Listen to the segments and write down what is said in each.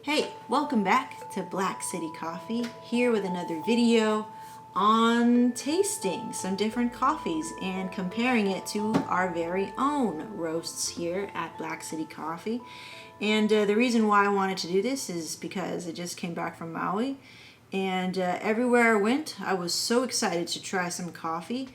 Hey, welcome back to Black City Coffee, here with another video on tasting some different coffees and comparing it to our very own roasts here at Black City Coffee. And the reason why I wanted to do this is because I just came back from Maui, and everywhere I went, I was so excited to try some coffee.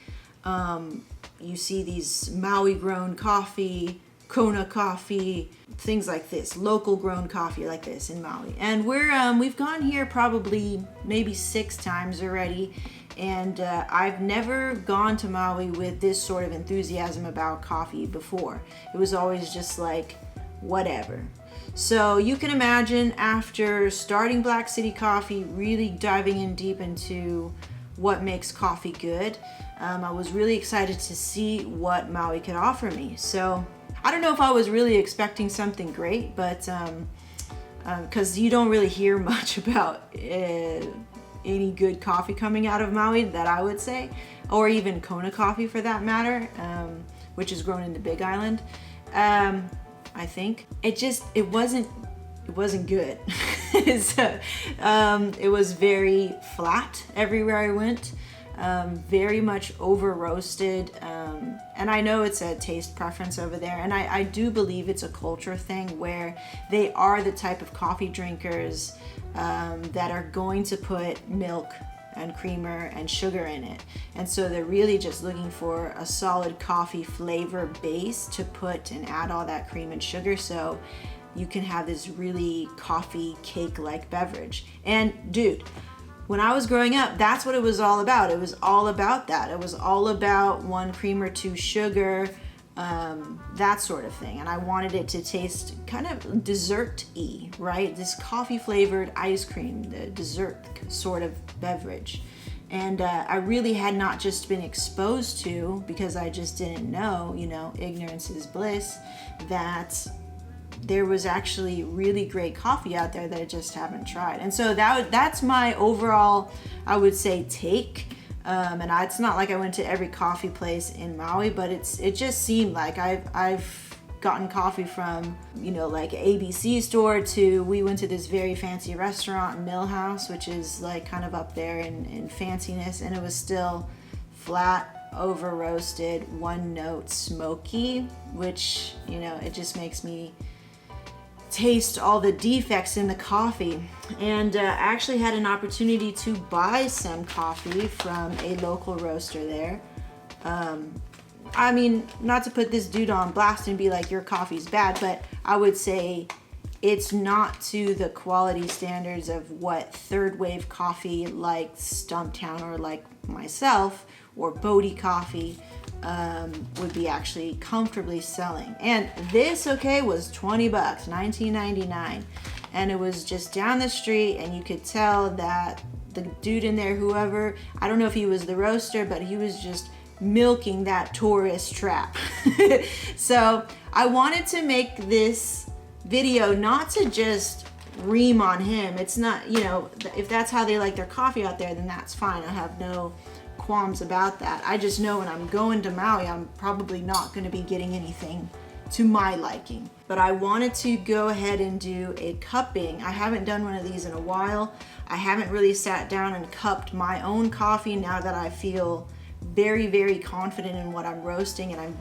You see these Maui grown coffee, Kona coffee, things like this, local grown coffee like this in Maui. And we've gone here probably maybe 6 times already, and I've never gone to Maui with this sort of enthusiasm about coffee before. It was always just like, whatever. So you can imagine, after starting Black City Coffee, really diving in deep into what makes coffee good, I was really excited to see what Maui could offer me. So I don't know if I was really expecting something great, but because you don't really hear much about any good coffee coming out of Maui, that I would say, or even Kona coffee for that matter, which is grown in the Big Island. I think it wasn't good. So, it was very flat everywhere I went. Very much over roasted, and I know it's a taste preference over there, and I do believe it's a culture thing where they are the type of coffee drinkers that are going to put milk and creamer and sugar in it, and so they're really just looking for a solid coffee flavor base to put and add all that cream and sugar, so you can have this really coffee cake-like beverage. And dude, when I was growing up, that's what it was all about. It was all about that. It was all about 1 cream or 2 sugar, that sort of thing. And I wanted it to taste kind of dessert-y, right? This coffee-flavored ice cream, the dessert sort of beverage. And I really had not just been exposed to, because I just didn't know, ignorance is bliss, that there was actually really great coffee out there that I just haven't tried. And so that's my overall, I would say, take. And it's not like I went to every coffee place in Maui, but it just seemed like I've gotten coffee from, like ABC store, to we went to this very fancy restaurant, Mill House, which is like kind of up there in fanciness, and it was still flat, over roasted, 1 note smoky, which, it just makes me taste all the defects in the coffee. And I actually had an opportunity to buy some coffee from a local roaster there. I mean, not to put this dude on blast and be like, your coffee's bad, but I would say it's not to the quality standards of what third wave coffee like Stumptown or like myself or Bodhi Coffee would be actually comfortably selling. And this, was $20, $19.99, and it was just down the street, and you could tell that the dude in there, whoever, I don't know if he was the roaster, but he was just milking that tourist trap. So I wanted to make this video not to just ream on him. It's not, if that's how they like their coffee out there, then that's fine. I have no qualms about that. I just know when I'm going to Maui, I'm probably not going to be getting anything to my liking. But I wanted to go ahead and do a cupping. I haven't done one of these in a while. I haven't really sat down and cupped my own coffee now that I feel very, very confident in what I'm roasting, and I'm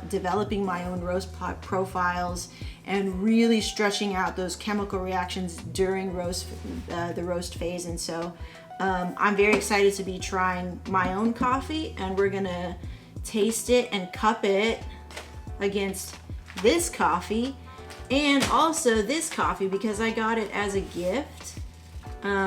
developing my own roast profiles and really stretching out those chemical reactions during the roast phase. And so I'm very excited to be trying my own coffee, and we're gonna taste it and cup it against this coffee and also this coffee, because I got it as a gift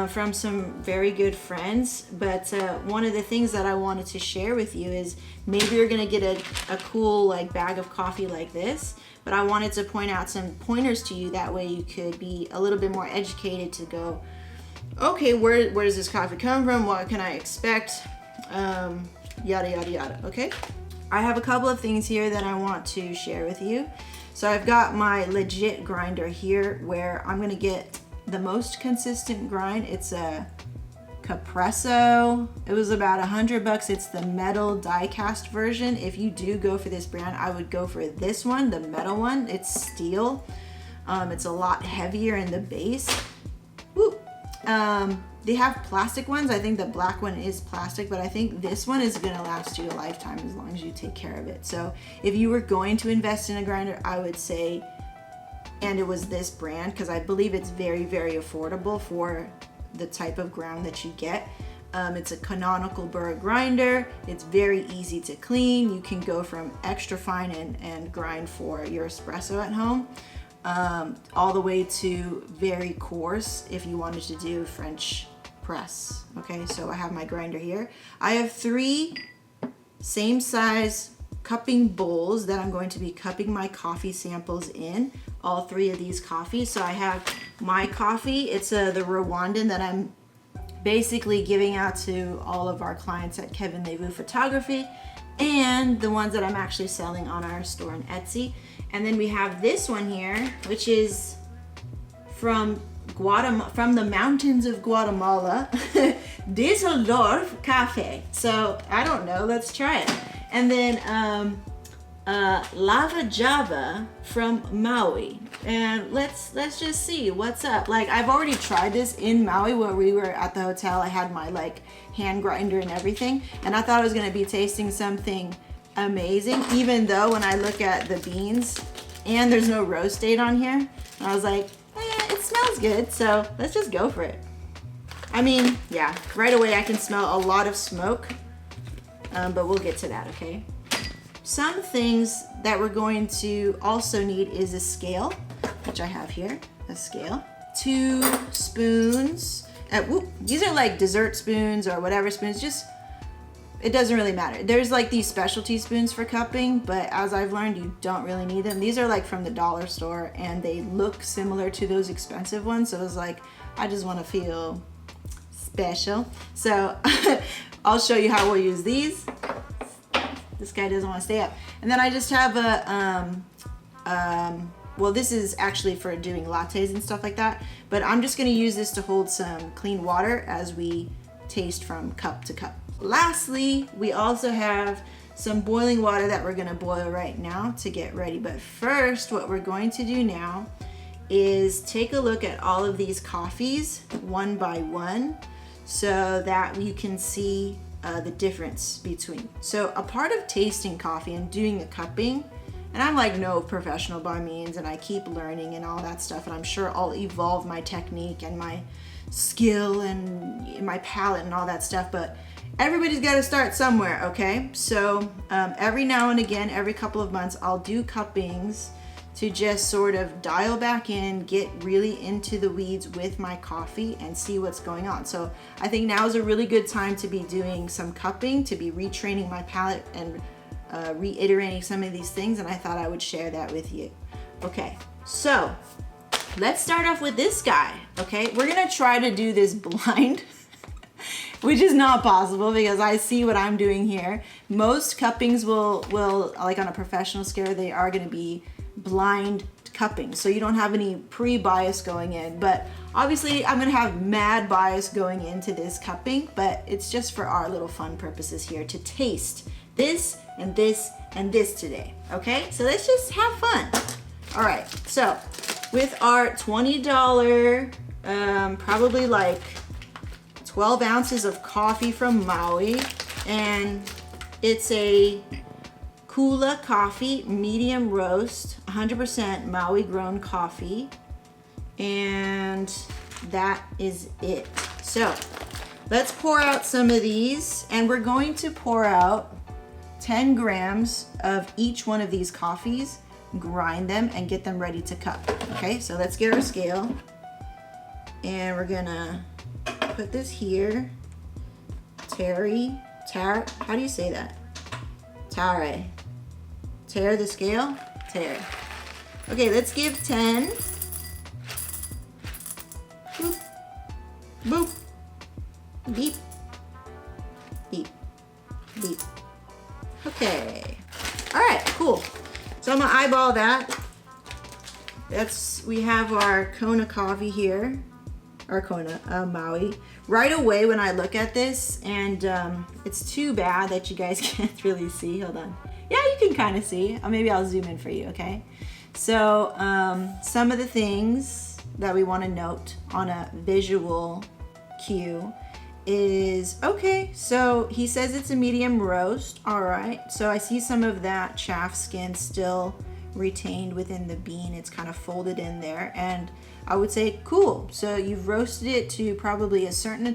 from some very good friends. But one of the things that I wanted to share with you is maybe you're gonna get a cool bag of coffee like this, but I wanted to point out some pointers to you, that way you could be a little bit more educated to go, okay, where does this coffee come from? What can I expect? Yada, yada, yada, okay? I have a couple of things here that I want to share with you. So I've got my legit grinder here, where I'm gonna get the most consistent grind. It's a Capresso. It was about $100. It's the metal die cast version. If you do go for this brand, I would go for this one, the metal one. It's steel. It's a lot heavier in the base. They have plastic ones. I think the black one is plastic, but I think this one is gonna last you a lifetime as long as you take care of it. So if you were going to invest in a grinder, I would say, and it was this brand, because I believe it's very, very affordable for the type of ground that you get. It's a canonical burr grinder. It's very easy to clean. You can go from extra fine and grind for your espresso at home, all the way to very coarse if you wanted to do French press. Okay, so I have my grinder here. I have 3 same size cupping bowls that I'm going to be cupping my coffee samples in, all 3 of these coffees. So I have my coffee. It's the Rwandan that I'm basically giving out to all of our clients at Kevin Levu Photography, and the ones that I'm actually selling on our store on Etsy. And then we have this one here, which is from the mountains of Guatemala, Düsseldorf Cafe. So I don't know, let's try it. And then Lava Java from Maui. And let's just see what's up. Like, I've already tried this in Maui where we were at the hotel. I had my like hand grinder and everything, and I thought I was gonna be tasting something amazing, even though when I look at the beans and there's no roast date on here, I was like, it smells good, so let's just go for it. I mean, yeah, right away I can smell a lot of smoke, but we'll get to that, okay? Some things that we're going to also need is a scale, which I have here, a scale. 2 spoons. These are like dessert spoons or whatever spoons, just, it doesn't really matter. There's like these specialty spoons for cupping, but as I've learned, you don't really need them. These are like from the dollar store and they look similar to those expensive ones. So it was like, I just want to feel special. So I'll show you how we'll use these. This guy doesn't want to stay up. And then I just have well, this is actually for doing lattes and stuff like that, but I'm just gonna use this to hold some clean water as we taste from cup to cup. Lastly, we also have some boiling water that we're gonna boil right now to get ready. But first, what we're going to do now is take a look at all of these coffees one by one so that you can see the difference between. So a part of tasting coffee and doing the cupping, and I'm like no professional by means, and I keep learning and all that stuff, and I'm sure I'll evolve my technique and my skill and my palate and all that stuff, but everybody's got to start somewhere, okay? So every now and again, every couple of months, I'll do cuppings to just sort of dial back in, get really into the weeds with my coffee and see what's going on. So I think now is a really good time to be doing some cupping, to be retraining my palate and reiterating some of these things, and I thought I would share that with you. Okay, so let's start off with this guy, okay? We're gonna try to do this blind, which is not possible because I see what I'm doing here. Most cuppings will like on a professional scale, they are gonna be blind cupping, so you don't have any pre-bias going in, but obviously I'm gonna have mad bias going into this cupping, but it's just for our little fun purposes here to taste this and this and this today, okay? So let's just have fun. All right, so with our $20, probably like 12 ounces of coffee from Maui, and it's a Kula coffee, medium roast, 100% Maui grown coffee, and that is it. So let's pour out some of these, and we're going to pour out 10 grams of each one of these coffees, grind them, and get them ready to cup. Okay, so let's get our scale, and we're gonna put this here. How do you say that? Tare the scale? Tare. Okay, let's give 10. Boop. Boop. Beep. Beep. Beep. Okay. All right, cool. So I'm gonna eyeball that. We have our Kona coffee here. Our Kona, Maui. Right away when I look at this, and it's too bad that you guys can't really see. Hold on. Yeah, you can kind of see. Maybe I'll zoom in for you, okay? So some of the things that we want to note on a visual cue is, okay, so he says it's a medium roast. All right, so I see some of that chaff skin still retained within the bean. It's kind of folded in there, and I would say cool. So you've roasted it to probably a certain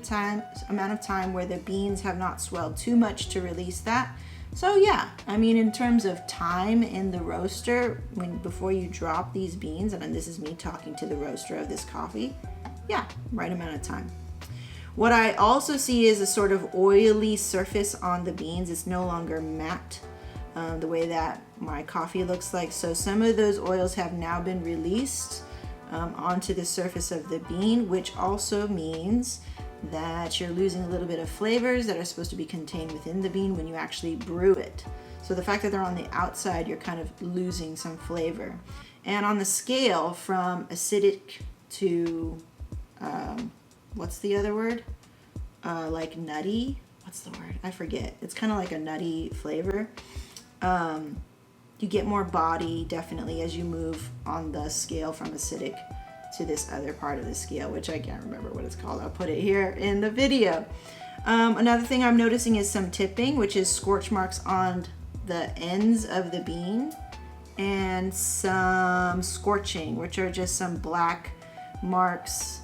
amount of time where the beans have not swelled too much to release that. So yeah, I mean, in terms of time in the roaster, before you drop these beans, and this is me talking to the roaster of this coffee, yeah, right amount of time. What I also see is a sort of oily surface on the beans. It's no longer matte, the way that my coffee looks like. So some of those oils have now been released onto the surface of the bean, which also means that you're losing a little bit of flavors that are supposed to be contained within the bean when you actually brew it. So the fact that they're on the outside, you're kind of losing some flavor. And on the scale from acidic to, what's the other word? Like nutty. What's the word? I forget. It's kind of like a nutty flavor. You get more body definitely as you move on the scale from acidic to this other part of the scale, which I can't remember what it's called. I'll put it here in the video. Another thing I'm noticing is some tipping, which is scorch marks on the ends of the bean, and some scorching, which are just some black marks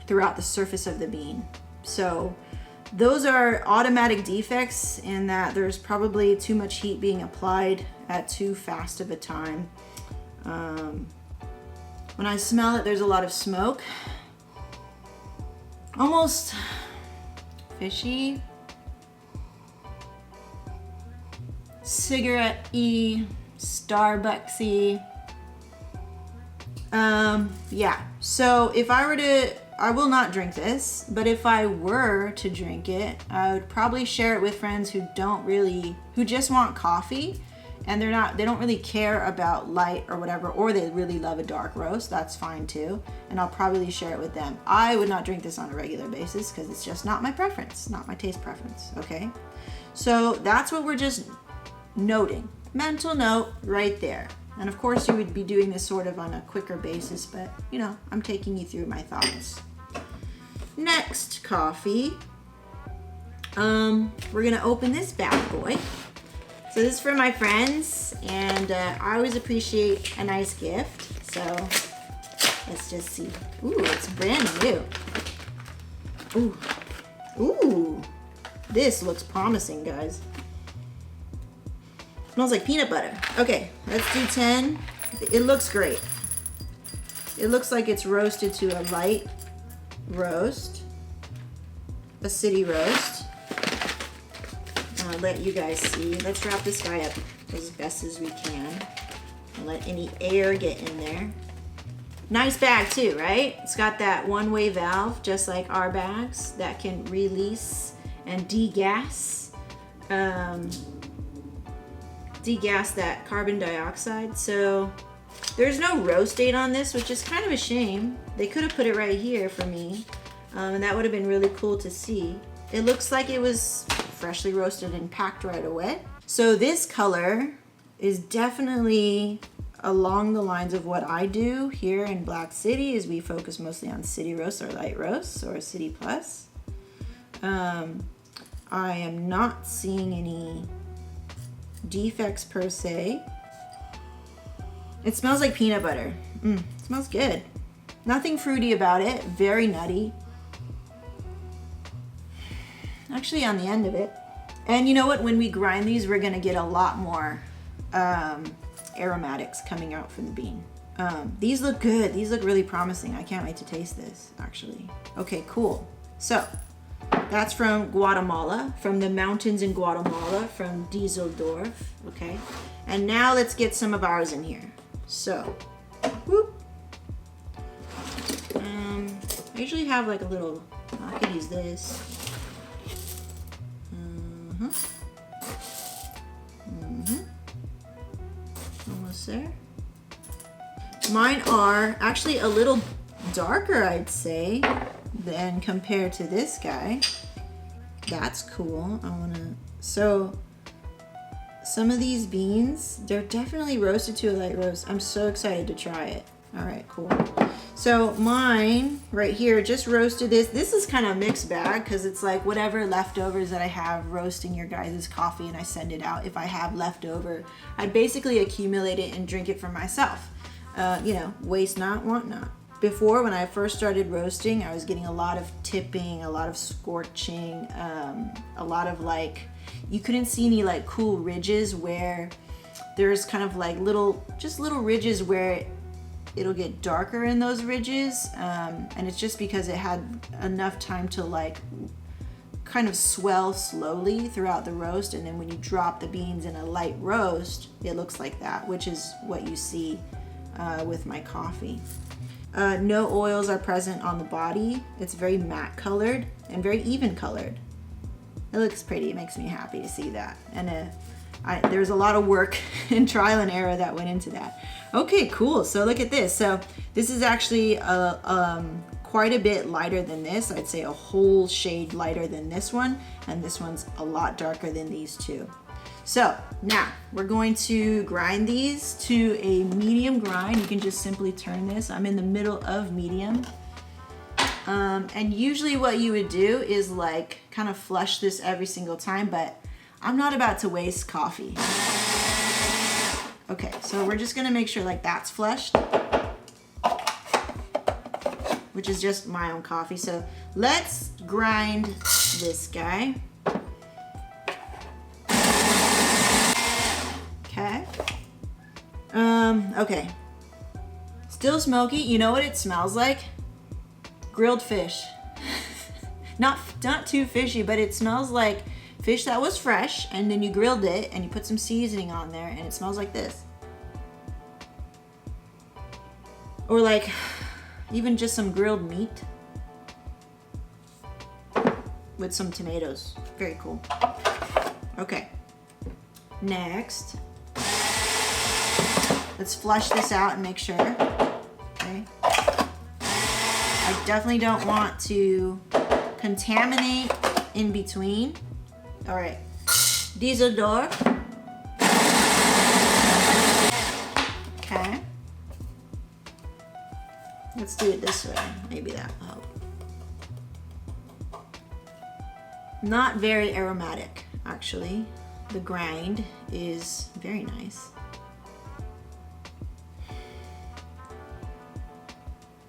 throughout the surface of the bean. So those are automatic defects in that there's probably too much heat being applied at too fast of a time. When I smell it, there's a lot of smoke. Almost fishy, cigarette-y, Starbucks-y. Yeah, so if I were to, I will not drink this, but if I were to drink it, I would probably share it with friends who just want coffee, and they don't really care about light or whatever, or they really love a dark roast. That's fine too, and I'll probably share it with them. I would not drink this on a regular basis because it's just not my preference, not my taste preference, okay? So that's what we're just noting. Mental note right there. And of course you would be doing this sort of on a quicker basis, but you know, I'm taking you through my thoughts. Next coffee, we're gonna open this bad boy. So this is for my friends, and I always appreciate a nice gift. So let's just see. Ooh, it's brand new. Ooh, this looks promising, guys. Smells like peanut butter. Okay, let's do 10. It looks great. It looks like it's roasted to a light roast, a city roast. I'll let you guys see. Let's wrap this guy up as best as we can and let any air get in there. Nice bag too, right? It's got that one-way valve, just like our bags, that can release and degas that carbon dioxide. So there's no roast date on this, which is kind of a shame. They could have put it right here for me, and that would have been really cool to see. It looks like it was freshly roasted and packed right away. So this color is definitely along the lines of what I do here in Black City, is we focus mostly on city roasts or light roasts or city plus. I am not seeing any defects per se. It smells like peanut butter. It smells good. Nothing fruity about it, very nutty. Actually on the end of it. And you know what, when we grind these, we're gonna get a lot more aromatics coming out from the bean. These look good, these look really promising. I can't wait to taste this, actually. Okay, cool. So, that's from Guatemala, from the mountains in Guatemala, from Düsseldorf, okay? And now let's get some of ours in here. So, whoop. I usually have like a little, I could use this. Almost there. Mine are actually a little darker, I'd say, than compared to this guy. That's cool. So some of these beans, they're definitely roasted to a light roast. I'm so excited to try it. All right, cool. So mine right here just roasted this. This is kind of a mixed bag because it's like whatever leftovers that I have roasting your guys' coffee and I send it out. If I have leftover, I basically accumulate it and drink it for myself. You know, waste not, want not. Before, when I first started roasting, I was getting a lot of tipping, a lot of scorching, a lot of like, you couldn't see any like cool ridges where there's kind of like just little ridges where it'll get darker in those ridges. And it's just because it had enough time to like kind of swell slowly throughout the roast. And then when you drop the beans in a light roast, it looks like that, which is what you see with my coffee. No oils are present on the body. It's very matte colored and very even colored. It looks pretty. It makes me happy to see that. And there's a lot of work and trial and error that went into that. Okay, cool. So look at this. So this is actually quite a bit lighter than this. I'd say a whole shade lighter than this one. And this one's a lot darker than these two. So now we're going to grind these to a medium grind. You can just simply turn this. I'm in the middle of medium. And usually what you would do is like kind of flush this every single time, but I'm not about to waste coffee. Okay, so we're just gonna make sure like that's flushed, which is just my own coffee. So let's grind this guy. Okay. Okay. Still smoky. You know what it smells like? Grilled fish. Not too fishy, but it smells like fish that was fresh and then you grilled it and you put some seasoning on there and it smells like this. Or like even just some grilled meat with some tomatoes. Very cool. Okay. Next, let's flush this out and make sure. Okay. I definitely don't want to contaminate in between. All right, diesel door. Okay. Let's do it this way. Maybe that will help. Not very aromatic, actually. The grind is very nice.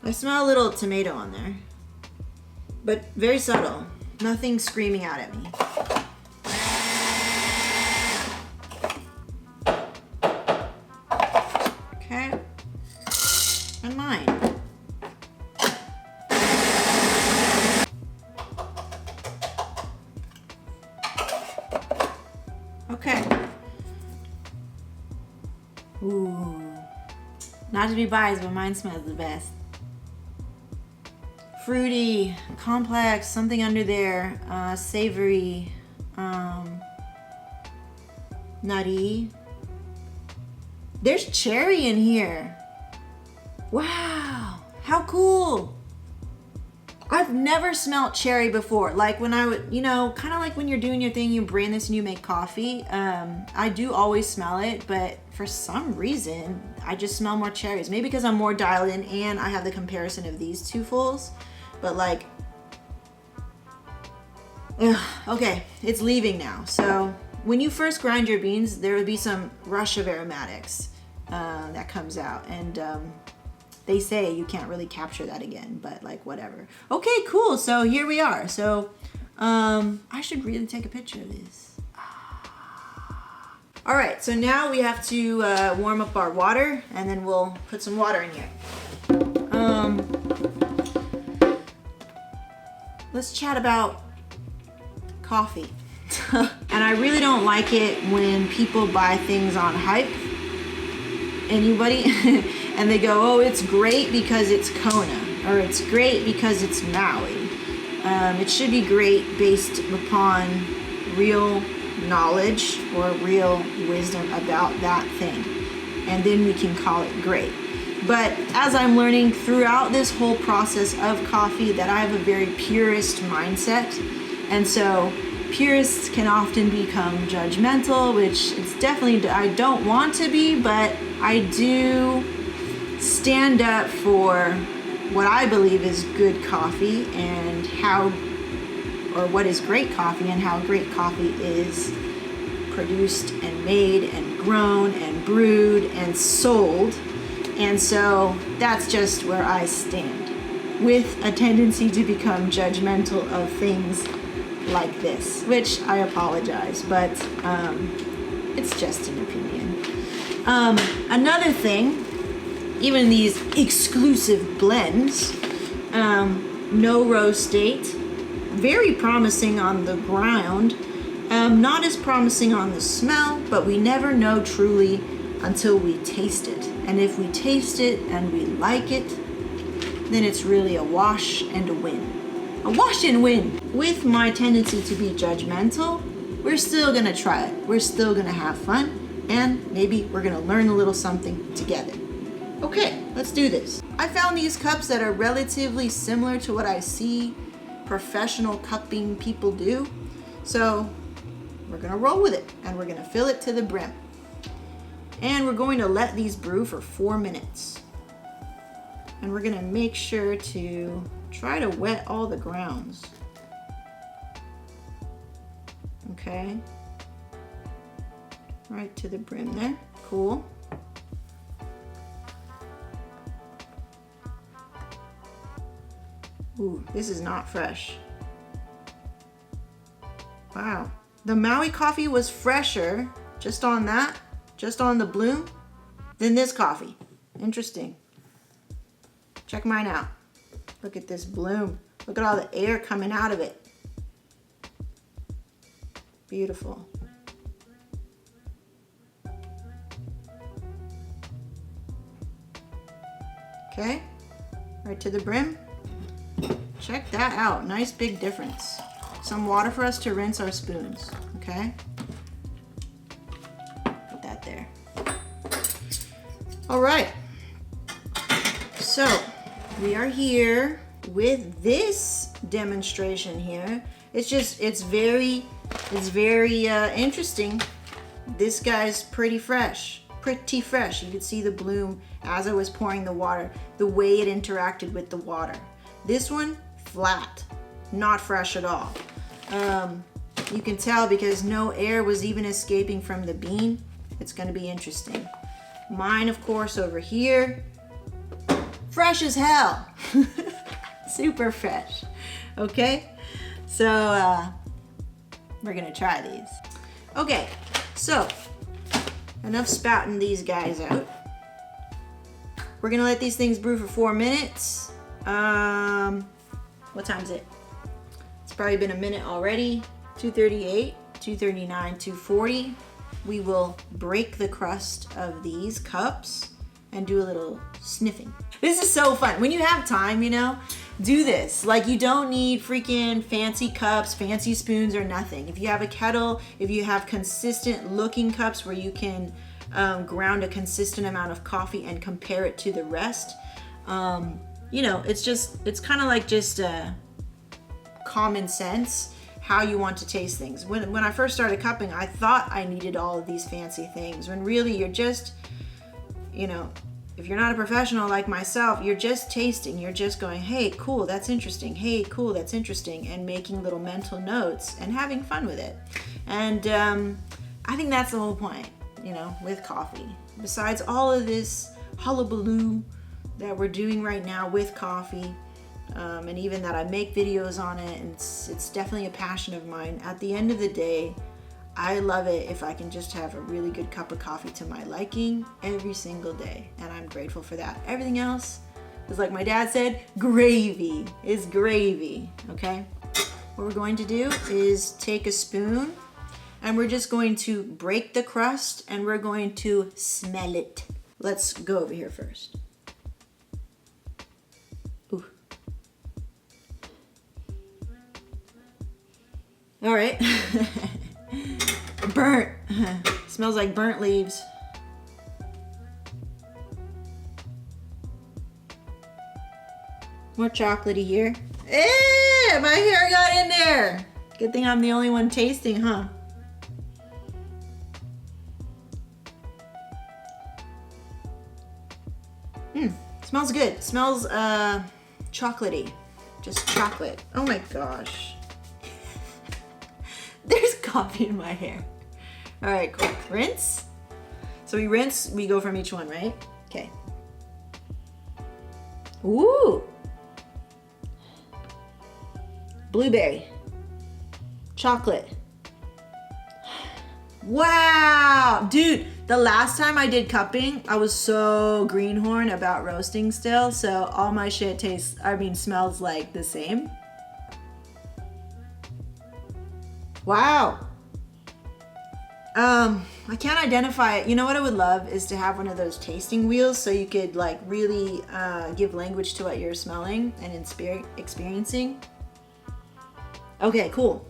I smell a little tomato on there, but very subtle. Nothing screaming out at me. Okay, and mine. Okay. Ooh. Not to be biased, but mine smells the best. Fruity, complex, something under there, savory, nutty. There's cherry in here. Wow, how cool. I've never smelled cherry before. Like when I would, you know, kind of like when you're doing your thing, you brand this and you make coffee. I do always smell it, but for some reason, I just smell more cherries. Maybe because I'm more dialed in and I have the comparison of these two fulls. But like, okay, it's leaving now. So when you first grind your beans, there would be some rush of aromatics that comes out. And they say you can't really capture that again, but like whatever. Okay, cool. So here we are. So I should really take a picture of this. All right, so now we have to warm up our water and then we'll put some water in here. Let's chat about coffee. And I really don't like it when people buy things on hype. Anybody? And they go, oh, it's great because it's Kona, or it's great because it's Maui. It should be great based upon real knowledge or real wisdom about that thing. And then we can call it great. But as I'm learning throughout this whole process of coffee that I have a very purist mindset. And so purists can often become judgmental, which it's definitely, I don't want to be, but I do stand up for what I believe is good coffee and what is great coffee and how great coffee is produced and made and grown and brewed and sold. And so that's just where I stand, with a tendency to become judgmental of things like this, which I apologize, but it's just an opinion. Another thing, even these exclusive blends, no roast date, very promising on the ground, not as promising on the smell, but we never know truly until we taste it. And if we taste it and we like it, then it's really a wash and a win. A wash and win. With my tendency to be judgmental, we're still gonna try it. We're still gonna have fun, and maybe we're gonna learn a little something together. Okay, let's do this. I found these cups that are relatively similar to what I see professional cupping people do. So we're gonna roll with it, and we're gonna fill it to the brim. And we're going to let these brew for 4 minutes. And we're gonna make sure to try to wet all the grounds. Okay. Right to the brim there. Cool. Ooh, this is not fresh. Wow. The Maui coffee was fresher, just on the bloom, than this coffee. Interesting. Check mine out. Look at this bloom. Look at all the air coming out of it. Beautiful. Okay, right to the brim. Check that out, nice big difference. Some water for us to rinse our spoons, okay? Put that there. All right, so we are here with this demonstration here. It's very interesting. This guy's pretty fresh. You could see the bloom as I was pouring the water, the way it interacted with the water. This one, flat, not fresh at all. You can tell because no air was even escaping from the bean. It's gonna be interesting. Mine, of course, over here, fresh as hell. Super fresh, okay? So, we're gonna try these. Okay, so, enough spouting these guys out. We're gonna let these things brew for 4 minutes. What time is it? It's probably been a minute already. 2:38, 2:39, 2:40. We will break the crust of these cups and do a little sniffing. This is so fun. When you have time, you know, do this. Like, you don't need freaking fancy cups, fancy spoons, or nothing. If you have a kettle, if you have consistent looking cups where you can ground a consistent amount of coffee and compare it to the rest, you know, it's kind of like just common sense how you want to taste things. When I first started cupping, I thought I needed all of these fancy things, when really you're just, you know, if you're not a professional like myself, you're just tasting. You're just going, hey, cool, that's interesting. Hey, cool, that's interesting. And making little mental notes and having fun with it. And I think that's the whole point, you know, with coffee. Besides all of this hullabaloo that we're doing right now with coffee, and even that I make videos on it, and it's definitely a passion of mine. At the end of the day, I love it if I can just have a really good cup of coffee to my liking every single day, and I'm grateful for that. Everything else is, like my dad said, gravy. Is gravy, okay? What we're going to do is take a spoon, and we're just going to break the crust, and we're going to smell it. Let's go over here first. Ooh. All right. Burnt. Smells like burnt leaves. More chocolatey here. Eh, my hair got in there. Good thing I'm the only one tasting, huh? Smells good. Smells chocolatey, just chocolate. Oh my gosh. There's coffee in my hair. All right, cool. Rinse. So we rinse, we go from each one, right? Okay. Ooh. Blueberry. Chocolate. Wow, dude, the last time I did cupping, I was so greenhorn about roasting still, so all my shit smells like the same. Wow. I can't identify it. You know what I would love is to have one of those tasting wheels so you could like really give language to what you're smelling and experiencing. Okay, cool.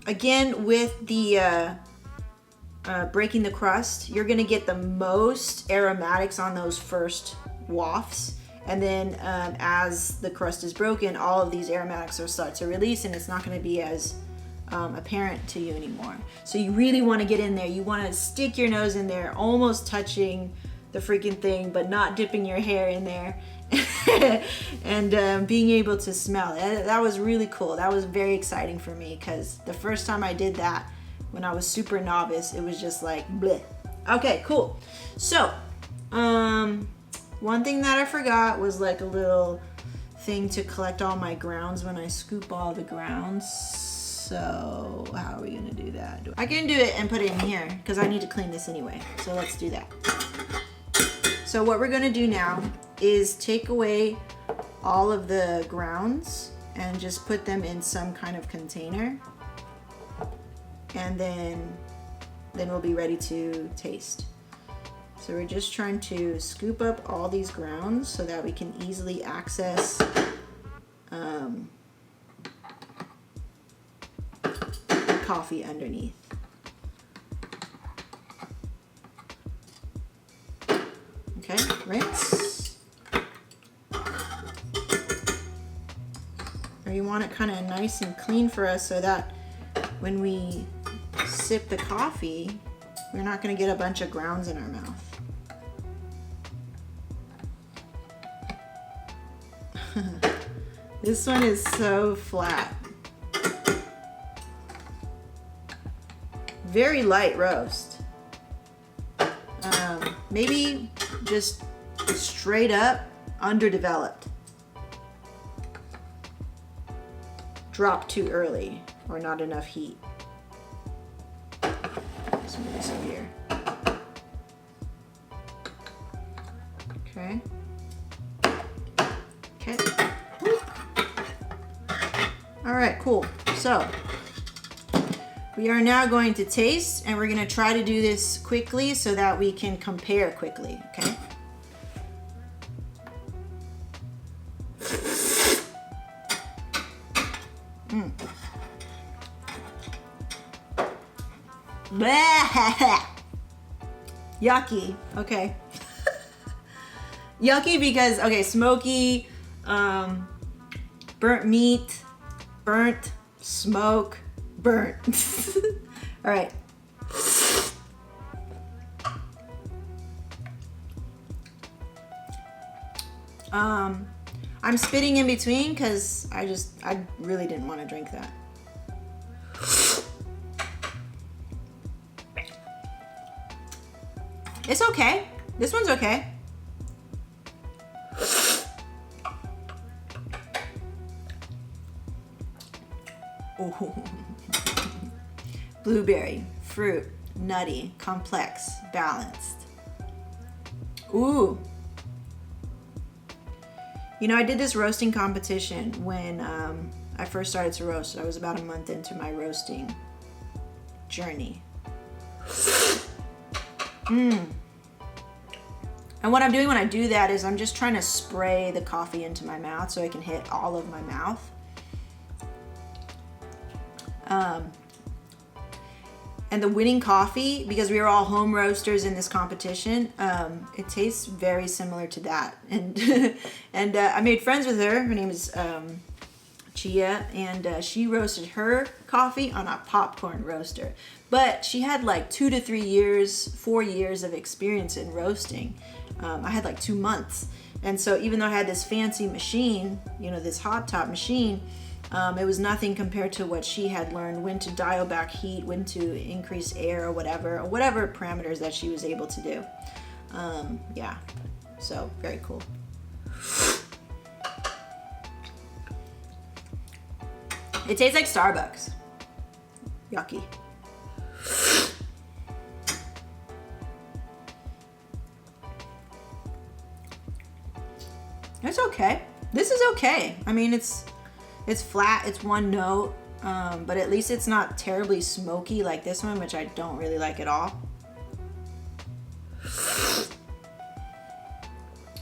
Again, with the breaking the crust, you're gonna get the most aromatics on those first wafts. And then as the crust is broken, all of these aromatics will start to release and it's not gonna be as apparent to you anymore. So you really wanna get in there. You wanna stick your nose in there, almost touching the freaking thing, but not dipping your hair in there. And being able to smell it. That was really cool. That was very exciting for me because the first time I did that when I was super novice, it was just like bleh. Okay, cool. So one thing that I forgot was like a little thing to collect all my grounds when I scoop all the grounds. So how are we gonna do that? I can do it and put it in here because I need to clean this anyway. So let's do that. So what we're gonna do now is take away all of the grounds and just put them in some kind of container. And then we'll be ready to taste. So we're just trying to scoop up all these grounds so that we can easily access coffee underneath. Okay, rinse. Or you want it kind of nice and clean for us so that when we sip the coffee, we're not going to get a bunch of grounds in our mouth. This one is so flat. Very light roast. Maybe just straight up underdeveloped. Drop too early or not enough heat. Let's move this over here. Okay. Okay. All right, cool. So we are now going to taste and we're going to try to do this quickly so that we can compare quickly, okay? Yucky. Okay. Yucky because, okay, smoky, burnt meat, burnt, smoke, burnt. All right. I'm spitting in between because I really didn't want to drink that. It's okay. This one's okay. Ooh. Blueberry, fruit, nutty, complex, balanced. Ooh. You know, I did this roasting competition when I first started to roast. I was about a month into my roasting journey. And what I'm doing when I do that is I'm just trying to spray the coffee into my mouth so I can hit all of my mouth. And the winning coffee, because we were all home roasters in this competition, it tastes very similar to that. And I made friends with her. Her name is Chia, and she roasted her coffee on a popcorn roaster. But she had like 2 to 3 years, 4 years of experience in roasting. I had like 2 months. And so even though I had this fancy machine, you know, this hot top machine, it was nothing compared to what she had learned, when to dial back heat, when to increase air, or whatever parameters that she was able to do. Yeah, so very cool. It tastes like Starbucks. Yucky. It's okay. This is okay. I mean, it's flat, it's one note, but at least it's not terribly smoky like this one, which I don't really like at all.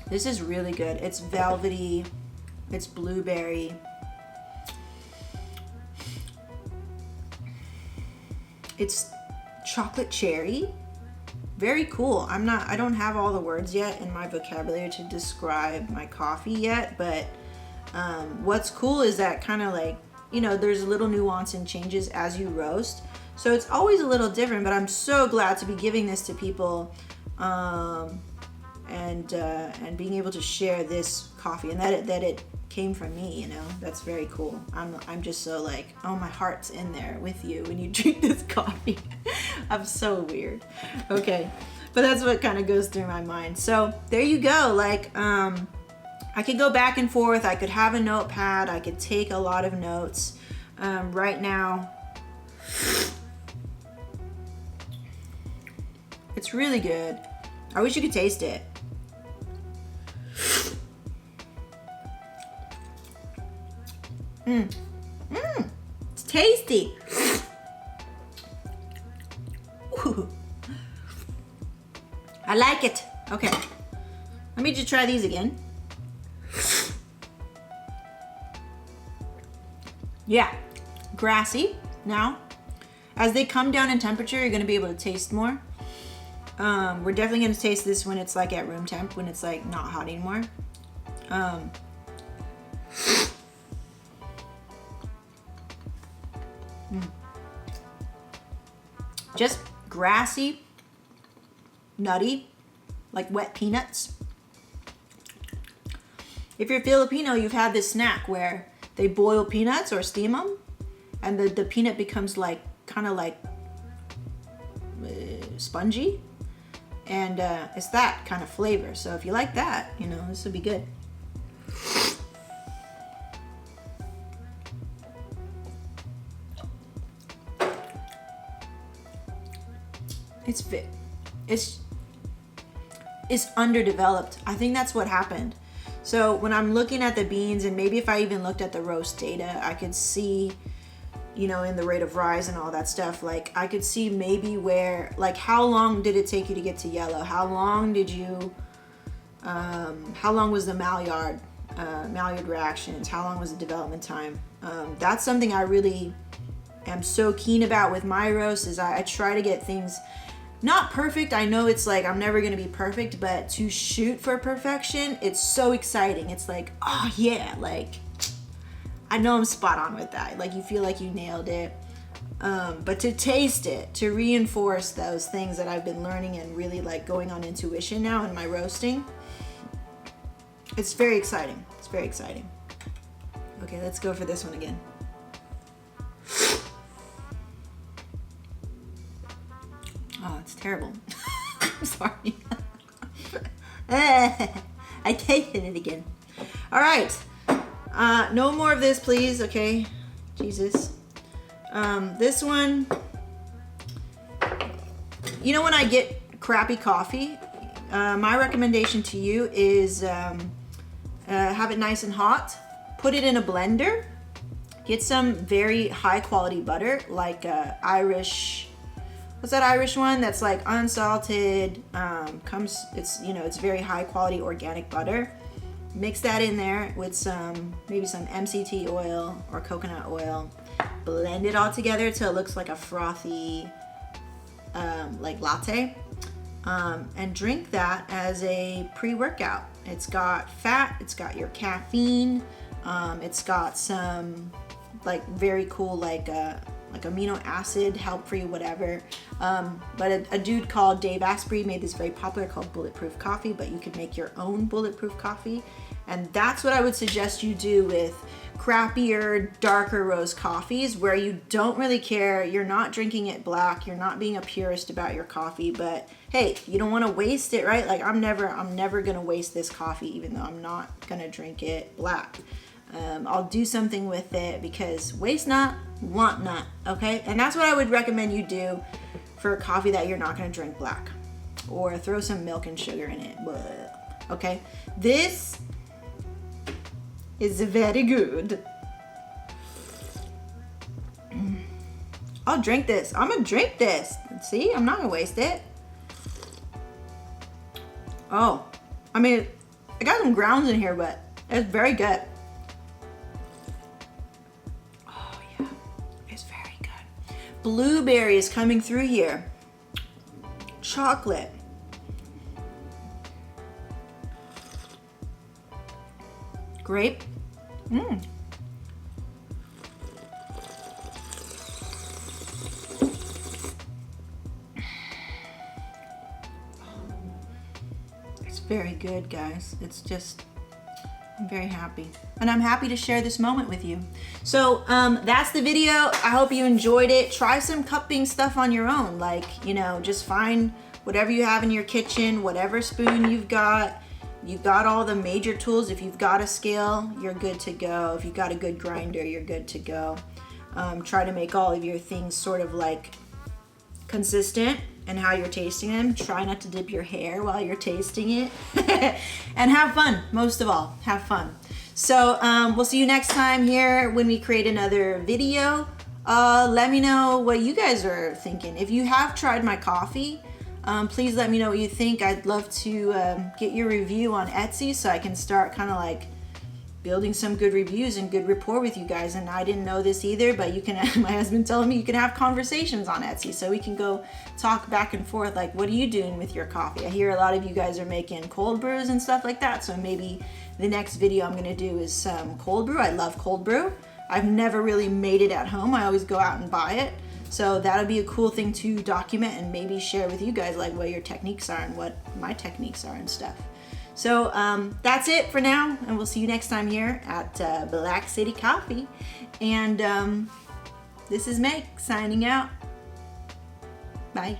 This is really good. It's velvety, it's blueberry. It's chocolate cherry. Very cool. I don't have all the words yet in my vocabulary to describe my coffee yet, but what's cool is that kind of like, you know, there's a little nuance and changes as you roast. So it's always a little different, but I'm so glad to be giving this to people, and being able to share this coffee, and that it came from me, you know. That's very cool. I'm just so like, oh, my heart's in there with you when you drink this coffee. I'm so weird. Okay, but that's what kind of goes through my mind. So there you go. Like, I could go back and forth. I could have a notepad. I could take a lot of notes. Right now, it's really good. I wish you could taste it. It's tasty. Ooh. I like it. Okay, let me just try these again. Yeah, grassy. Now, as they come down in temperature, you're gonna be able to taste more. We're definitely gonna taste this when it's like at room temp, when it's like not hot anymore. Just grassy, nutty, like wet peanuts. If you're Filipino, you've had this snack where they boil peanuts or steam them, and the peanut becomes like kind of like spongy, and it's that kind of flavor. So if you like that, you know, this would be good. It's underdeveloped. I think that's what happened. So when I'm looking at the beans, and maybe if I even looked at the roast data, I could see, you know, in the rate of rise and all that stuff, like I could see maybe where, like, how long did it take you to get to yellow? How long did you, how long was the Maillard reactions? How long was the development time? That's something I really am so keen about with my roast, is I try to get things not perfect. I know it's like I'm never gonna be perfect, but to shoot for perfection, it's so exciting. It's like, oh yeah, like I know I'm spot on with that. Like you feel like you nailed it. But to taste it, to reinforce those things that I've been learning and really like going on intuition now in my roasting, it's very exciting. It's very exciting. Okay, let's go for this one again. Oh, it's terrible. I'm sorry. I tasted it again. All right. No more of this, please. Okay. Jesus. This one, you know, when I get crappy coffee, my recommendation to you is have it nice and hot. Put it in a blender. Get some very high quality butter, like Irish. What's that Irish one that's like unsalted? It's very high quality organic butter. Mix that in there with maybe some MCT oil or coconut oil. Blend it all together till it looks like a frothy like latte. And drink that as a pre-workout. It's got fat, it's got your caffeine, it's got some like very cool like like amino acid help for you, whatever. But a dude called Dave Asprey made this very popular called Bulletproof Coffee, but you could make your own Bulletproof Coffee. And that's what I would suggest you do with crappier, darker roast coffees, where you don't really care, you're not drinking it black, you're not being a purist about your coffee, but hey, you don't want to waste it, right? Like I'm never gonna waste this coffee, even though I'm not gonna drink it black. I'll do something with it, because waste not, want not, okay? And that's what I would recommend you do for a coffee that you're not gonna drink black, or throw some milk and sugar in it. Blah. Okay, this is very good. I'll drink this. I'm gonna drink this. See, I'm not gonna waste it. Oh, I mean, I got some grounds in here, but it's very good. Oh yeah, it's very good. Blueberry is coming through here. Chocolate. Grape. It's very good, guys. It's just, I'm very happy. And I'm happy to share this moment with you. So that's the video. I hope you enjoyed it. Try some cupping stuff on your own. Like, you know, just find whatever you have in your kitchen, whatever spoon you've got. You've got all the major tools. If you've got a scale, you're good to go. If you've got a good grinder, you're good to go. Try to make all of your things sort of like consistent in how you're tasting them. Try not to dip your hair while you're tasting it. And have fun, most of all, have fun. So we'll see you next time here when we create another video. Let me know what you guys are thinking. If you have tried my coffee, please let me know what you think. I'd love to get your review on Etsy so I can start kind of like building some good reviews and good rapport with you guys. And I didn't know this either, but you can, my husband told me you can have conversations on Etsy, so we can go talk back and forth, like, what are you doing with your coffee? I hear a lot of you guys are making cold brews and stuff like that, so maybe the next video I'm gonna do is some cold brew. I love cold brew. I've never really made it at home. I always go out and buy it. So that'll be a cool thing to document and maybe share with you guys, like what your techniques are and what my techniques are and stuff. So that's it for now, and we'll see you next time here at Black City Coffee. And this is Meg signing out. Bye.